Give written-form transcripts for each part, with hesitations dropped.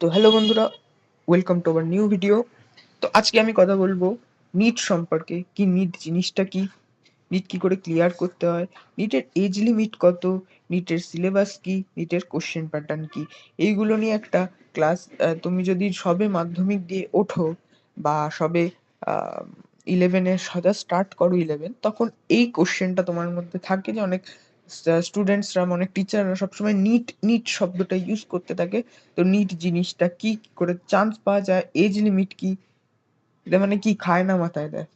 তো হ্যালো বন্ধুরা, welcome to our new video. তো আজকে আমি কথা বলবো নিট সম্পর্কে। কি নিট জিনিসটা কি, নিট কি করে ক্লিয়ার করতে হয়, নিটের এজ লিমিট কত, নিটের সিলেবাস কি, নিটের কোশ্চেন প্যাটার্ন কি, এইগুলো নিয়ে একটা ক্লাস। তুমি যদি সবে মাধ্যমিক দিয়ে ওঠো বা সবে 11-এ সদা স্টার্ট করো 11, তখন এই কোশ্চেনটা তোমার মধ্যে থাকে যে অনেক স্টুডেন্টসরা অনেক টিচাররা সবসময় নিট নিট শব্দটা ইউজ করতে থাকে। তো নিট জিনিসটা কি, কি করে চান্স পাওয়া যায়, এজ লিমিট কি, এটা মানে কি খায় না মাথায় দেয়।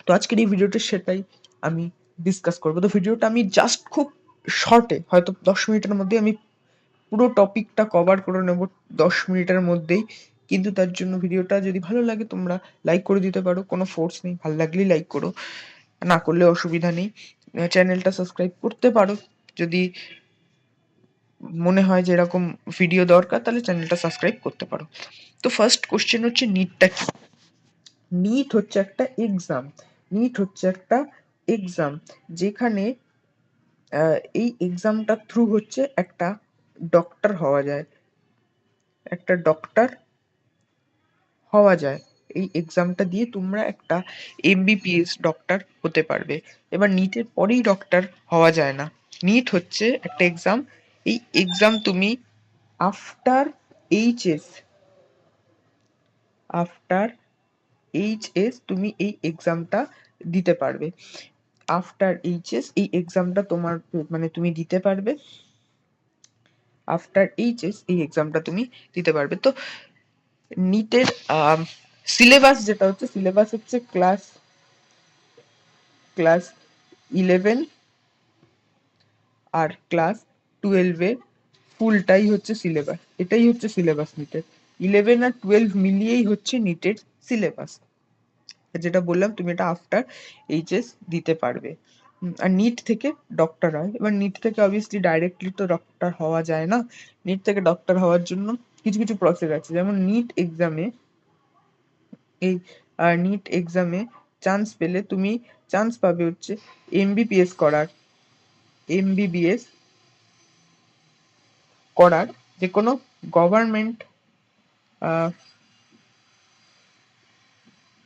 তো আজকের এই ভিডিওটা সেটাই আমি ডিসকাস করবো। তো ভিডিওটা আমি জাস্ট খুব শর্টে, হয়তো 10 মিনিটের মধ্যে আমি পুরো টপিকটা কভার করে নেব, 10 মিনিটের মধ্যেই। কিন্তু তার জন্য ভিডিওটা যদি ভালো লাগে তোমরা লাইক করে দিতে পারো, কোনো ফোর্স নেই, ভালো লাগলেই লাইক করো, না করলে অসুবিধা নেই। চ্যানেলটা সাবস্ক্রাইব করতে পারো যদি মনে হয় যে এরকম ভিডিও দরকার, তাহলে চ্যানেলটা সাবস্ক্রাইব করতে পারো। তো ফার্স্ট কোশ্চেন হচ্ছে নিটটা কি। নিট হচ্ছে একটা এক্সাম। নিট হচ্ছে একটা এক্সাম যেখানে এই এক্সামটা থ্রু হচ্ছে একটা ডক্টর হওয়া যায়, একটা ডক্টর হওয়া যায়। এই এক্সামটা দিয়ে তোমরা একটা এমবিবিএস ডক্টর হতে পারবে। এবার নিটের পরেই ডক্টর হওয়া যায় না। নিট হচ্ছে একটা এক্সাম, এই এক্সাম তুমি আফটার এইচএস, আফটার এইচএস তুমি এই এক্সামটা দিতে পারবে। আফটার এইচএস এই এক্সামটা তোমার মানে তুমি দিতে পারবে, আফটার এইচএস এই এক্সামটা তুমি দিতে পারবে। তো নিটের সিলেবাস যেটা হচ্ছে, সিলেবাস হচ্ছে ক্লাস ক্লাস 11 আর ক্লাস 12-এর ফুলটাই হচ্ছে সিলেবাস। এটাই হচ্ছে সিলেবাস নিটের। 11 আর 12 মিলিয়েই হচ্ছে নিটের সিলেবাস। যেটা বললাম তুমি এটা আফটার এইচএস দিতে পারবে। আর নিট থেকে ডক্টর হয়। এবার নিট থেকে অবভিয়াসলি ডাইরেক্টলি তো ডক্টর হওয়া যায় না। নিট থেকে ডক্টর হওয়ার জন্য কিছু কিছু প্রসেস আছে। যেমন নিট এক্সামে, এই নিট এক্সামে চান্স পেলে তুমি চান্স পাবে হচ্ছে এমবিবিএস করার, এমবিবিএস করার যে কোনো গভর্নমেন্ট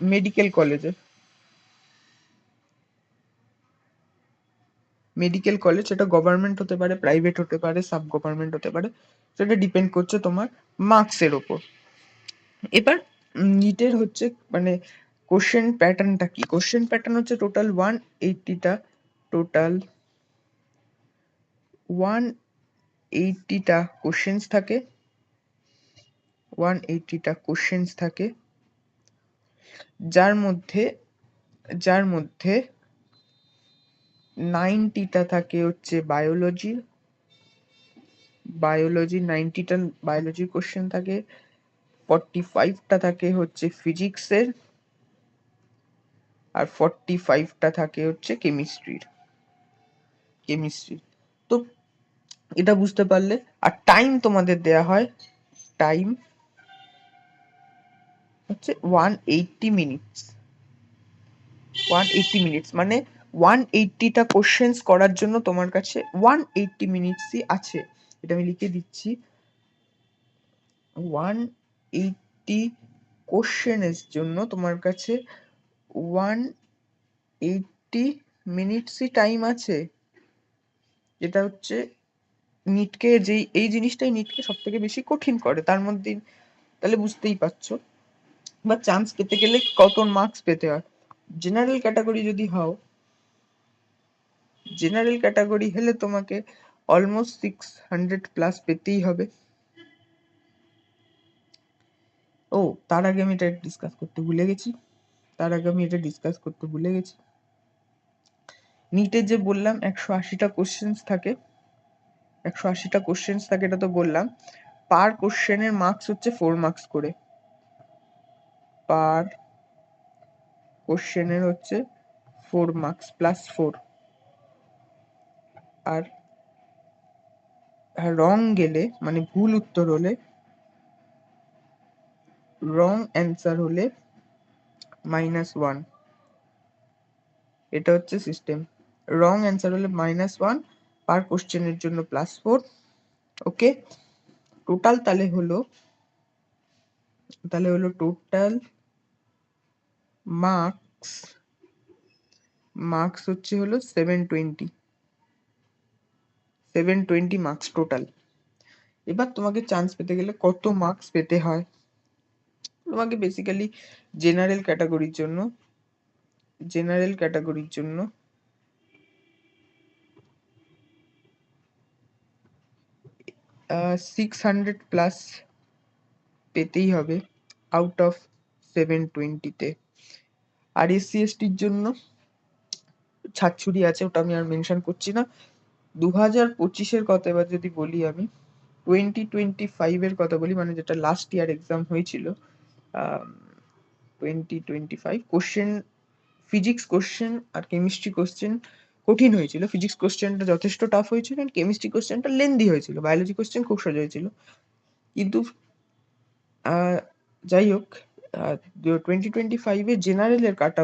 মেডিকেল কলেজে। মেডিকেল কলেজ সেটা গভর্নমেন্ট হতে পারে, প্রাইভেট হতে পারে, সাব গভর্নমেন্ট হতে পারে, সেটা ডিপেন্ড করছে তোমার মার্কসের ওপর। এবার নিটের হচ্ছে মানে কোশ্চেন প্যাটার্নটা কি, কোশ্চেন প্যাটার্ন হচ্ছে টোটাল 180টা, টোটাল 180টা কোশ্চেন্স থাকে, 180টা কোশ্চেন্স থাকে, যার মধ্যে যার মধ্যে 90টা থাকে হচ্ছে বায়োলজি, বায়োলজি 90টা বায়োলজির কোশ্চেন থাকে, 45টা থাকে হচ্ছে ফিজিক্সের, আর 45টা থাকে হচ্ছে কেমিস্ট্রির, কেমিস্ট্রি। তো এটা বুঝতে পারলে। আর টাইম তোমাদের দেয়া হয়, টাইম হচ্ছে 180 মিনিটস, 180 মিনিটস মানে 180টা কোশ্চেন্স করার জন্য তোমার কাছে 180 মিনিটসই আছে। এটা আমি লিখে দিচ্ছি, 180 কোশ্চেনের জন্য তোমার কাছে 180 মিনিটসই টাইম আছে। যেটা হচ্ছে নিটকে, যেই এই জিনিসটাই নিটকে সব থেকে বেশি কঠিন করে তার মধ্যে। তাহলে বুঝতেই পারছো বা চান্স পেতে গেলে কত মার্কস পেতে হয়। জেনারেল ক্যাটাগরি যদি হও, জেনারেল ক্যাটাগরি হলে তোমাকে অলমোস্ট 600+ পেতেই হবে। ও, তার আগে আমি এটা ডিসকাস করতে ভুলে গেছি, নিটের যে বললাম 180টা কোশ্চেন্স থাকে, 180টা কোশ্চেন্স থাকে, এটা তো বললাম। পার কোশ্চেনের মার্কস হচ্ছে 4 মার্কস করে, পার কোশ্চেনের হচ্ছে 4 মার্কস +4। আর রং গেলে মানে ভুল উত্তর হলে, রং অ্যান্সার হলে -1। এটা হচ্ছে সিস্টেম। রং অ্যান্সার হলে -1, পার কোশ্চেনের জন্য +4। ওকে, টোটাল তাহলে হলো তাহলে হলো টোটাল মার্কস হচ্ছে হলো 720 মার্কস টোটাল। এবার তোমাকে চান্স পেতে গেলে কত মার্কস পেতে হয়? তোমাকে বেসিক্যালি জেনারেল ক্যাটাগরির জন্য 600+ পেতেই হবে আউট অফ 720-তে। আর এসসি এসটির জন্য ছাড়ছুড়ি আছে, ওটা আমি আর মেনশন করছি না। 2025-এর কথা এবার যদি বলি, আমি 2025-এর কথা বলি, মানে যেটা লাস্ট ইয়ার এক্সাম হয়েছিল, 2025 কোশ্চেন, ফিজিক্স কোশ্চেন আর কেমিস্ট্রি কোশ্চেন কঠিন হয়েছিল। ফিজিক্স কোশ্চেনটা যথেষ্ট টাফ হয়েছিল, আর কেমিস্ট্রি কোশ্চেনটা লেন্দি হয়েছিল। বায়োলজি কোশ্চেন খুব সোজা হয়েছিল। কিন্তু যাই হোক, 2025-এ জেনারেলের কাট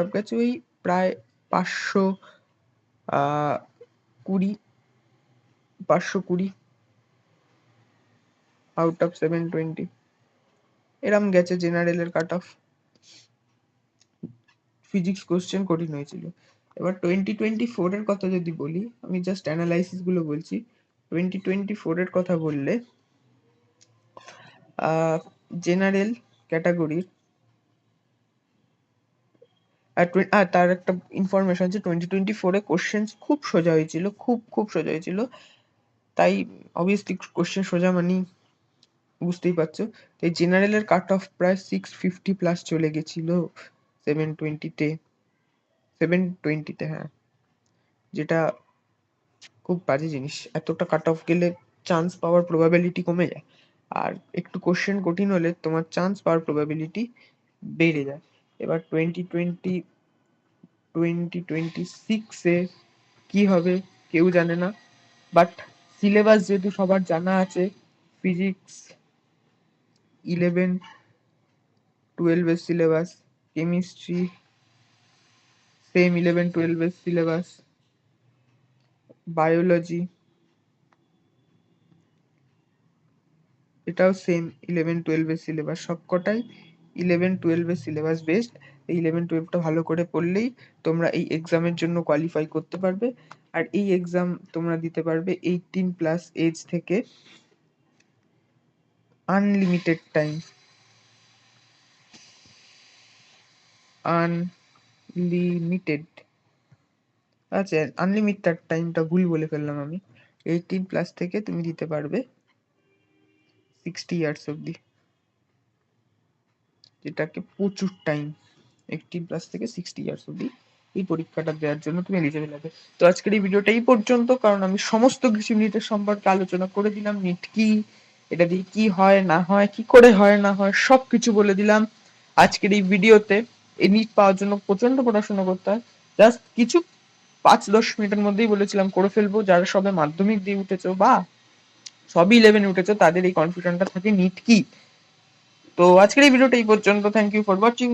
অফ গেছে ওই প্রায় 520 আউট অফ 720 এরম গেছে জেনারেলের কাট অফ। ফিজিক্স কোশ্চেন কঠিন হয়েছিল। এবার 2024-এর কথা যদি বলি, আমি জাস্ট অ্যানালাইসিস গুলো বলছি। 2024-এর কথা বললে জেনারেল ক্যাটাগরির আর তার একটা ইনফরমেশন আছে, 2024-এ কোশ্চেন খুব সোজা হয়েছিল, খুব সোজা হয়েছিল। তাই অবভিয়াসলি কোশ্চেন সোজা মানেই বুঝতেই পারছো। এই জেনারেলের কাট অফ প্রায় 650+ চলে গেছিল 720-তে, হ্যাঁ, যেটা খুব বাজে জিনিস। এতটা কাট অফ গেলে চান্স পাওয়ার প্রবাবিলিটি কমে যায়, আর একটু কোশ্চেন কঠিন হলে তোমার চান্স পাওয়ার প্রবাবিলিটি বেড়ে যায়। এবার 2026-এ কি হবে কেউ জানে না, বাট সিলেবাস যেহেতু সবার জানা আছে, ফিজিক্স 11-12-এর সিলেবাস, কেমিস্ট্রি সেম 11-12-এর সিলেবাস, বায়োলজি এটাও সেম 11-12-এর সিলেবাস। সবকটাই 11-12-এর সিলেবাস বেসড। এই 11-12টা ভালো করে পড়লেই তোমরা এই এক্সামের জন্য কোয়ালিফাই করতে পারবে। আর এই এক্সাম তোমরা দিতে পারবে 18+ এজ থেকে, আনলিমিটেড টাইম। আচ্ছা, আনলিমিটেড টাইমটা ভুল বলে ফেললাম আমি। 18+ থেকে তুমি দিতে পারবে 60 ইয়ার্স অব্দি, যেটাকে প্রচুর টাইম। 18+ থেকে 60 ইয়ার্স অব্দি এই পরীক্ষাটা দেওয়ার জন্য তুমি এলিজিবল হবে। তো আজকের এই ভিডিওটা এই পর্যন্ত, কারণ আমি সমস্ত কিছু নিটের সম্পর্কে আলোচনা করে দিলাম। নিট কি, এটা দিয়ে কি হয় না হয়, কি করে হয় না হয়, সবকিছু বলে দিলাম আজকের এই ভিডিওতে। এই নিট পাওয়ার জন্য প্রচন্ড পড়াশোনা করতে হয়। জাস্ট কিছু 5-10 মিনিটের মধ্যেই বলেছিলাম করে ফেলবো। যারা সবে মাধ্যমিক দিয়ে উঠেছো বা সবই 11 উঠেছো, তাদের এই কনফিউশনটা থাকে নিট কি। তো আজকের এই ভিডিওটা এই পর্যন্ত। Thank you for watching.